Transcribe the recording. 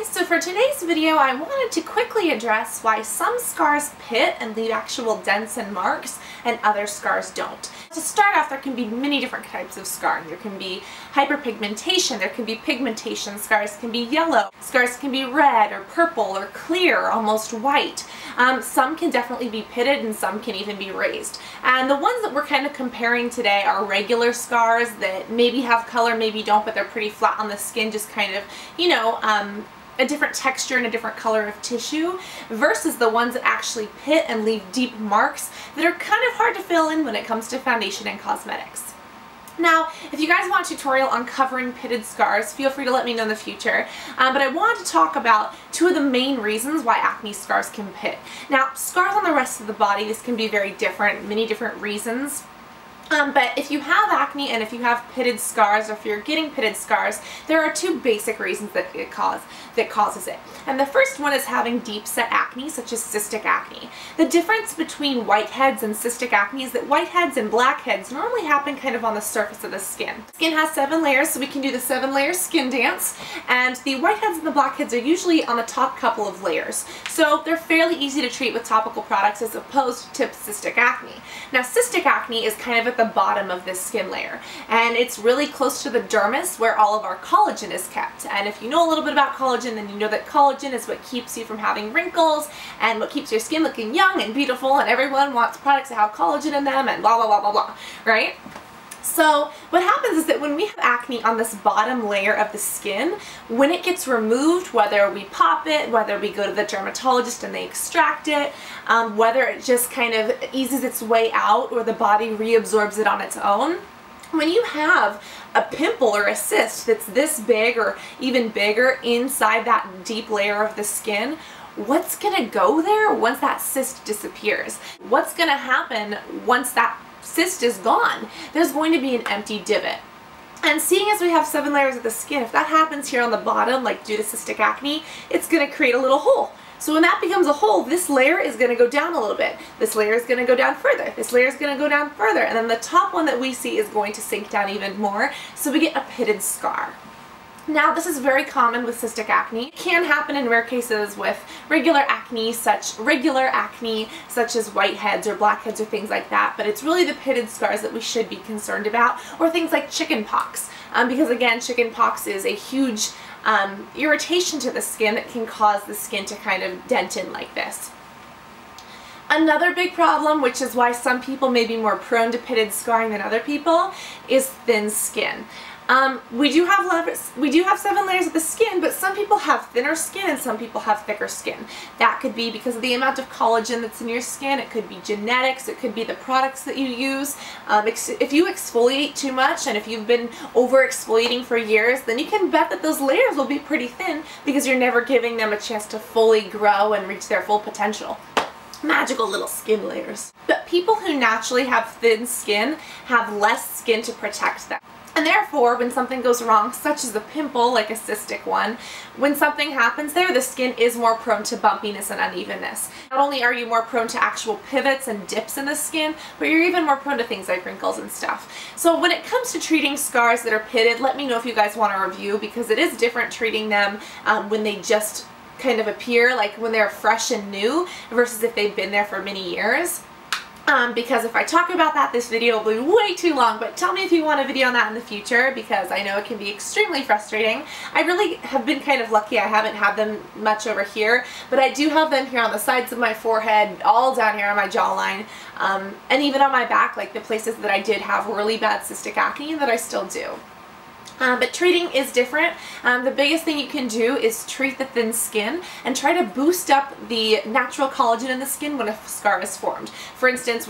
guys, so for today's video I wanted to quickly address why some scars pit and leave actual dents and marks and other scars don't. To start off, there can be many different types of scarring. There can be hyperpigmentation, there can be pigmentation, scars can be yellow, scars can be red or purple or clear or almost white. Some can definitely be pitted and some can even be raised. And the ones that we're kind of comparing today are regular scars that maybe have color, maybe don't, but they're pretty flat on the skin, just kind of, you know, a different texture and a different color of tissue, versus the ones that actually pit and leave deep marks that are kind of hard to fill in when it comes to foundation and cosmetics. Now, if you guys want a tutorial on covering pitted scars, feel free to let me know in the future, but I wanted to talk about two of the main reasons why acne scars can pit. Now, scars on the rest of the body, this can be very different, many different reasons. But if you have acne and if you have pitted scars, or if you're getting pitted scars, there are two basic reasons that causes it. And the first one is having deep set acne, such as cystic acne. The difference between whiteheads and cystic acne is that whiteheads and blackheads normally happen kind of on the surface of the skin. Skin has 7 layers, so we can do the 7-layer skin dance, and the whiteheads and the blackheads are usually on the top couple of layers. So they're fairly easy to treat with topical products as opposed to cystic acne. Now, cystic acne is kind of at the bottom of this skin layer, and it's really close to the dermis where all of our collagen is kept. And if you know a little bit about collagen, then you know that collagen is what keeps you from having wrinkles and what keeps your skin looking young and beautiful, and everyone wants products that have collagen in them and blah blah blah blah blah, right? So what happens is that when we have acne on this bottom layer of the skin, when it gets removed, whether we pop it, whether we go to the dermatologist and they extract it, whether it just kind of eases its way out or the body reabsorbs it on its own, when you have a pimple or a cyst that's this big or even bigger inside that deep layer of the skin, what's gonna go there once that cyst disappears? What's gonna happen once that cyst is gone? There's going to be an empty divot. And seeing as we have 7 layers of the skin, if that happens here on the bottom, like due to cystic acne, it's going to create a little hole. So when that becomes a hole, this layer is going to go down a little bit. This layer is going to go down further. This layer is going to go down further. And then the top one that we see is going to sink down even more. So we get a pitted scar. Now, this is very common with cystic acne. It can happen in rare cases with regular acne such as whiteheads or blackheads or things like that, but it's really the pitted scars that we should be concerned about, or things like chicken pox, because again, chicken pox is a huge irritation to the skin that can cause the skin to kind of dent in like this. Another big problem, which is why some people may be more prone to pitted scarring than other people, is thin skin. We do have 7 layers of the skin, but some people have thinner skin and some people have thicker skin. That could be because of the amount of collagen that's in your skin. It could be genetics. It could be the products that you use. If you exfoliate too much and if you've been over exfoliating for years, then you can bet that those layers will be pretty thin because you're never giving them a chance to fully grow and reach their full potential. Magical little skin layers. But people who naturally have thin skin have less skin to protect them. And therefore, when something goes wrong, such as a pimple, like a cystic one, when something happens there, the skin is more prone to bumpiness and unevenness. Not only are you more prone to actual pivots and dips in the skin, but you're even more prone to things like wrinkles and stuff. So when it comes to treating scars that are pitted, let me know if you guys want a review, because it is different treating them when they just kind of appear, like when they're fresh and new, versus if they've been there for many years. Because if I talk about that, this video will be way too long, but tell me if you want a video on that in the future, because I know it can be extremely frustrating. I really have been kind of lucky. I haven't had them much over here, but I do have them here on the sides of my forehead, all down here on my jawline, and even on my back, like the places that I did have really bad cystic acne that I still do. But treating is different. The biggest thing you can do is treat the thin skin and try to boost up the natural collagen in the skin when a scar is formed. For instance,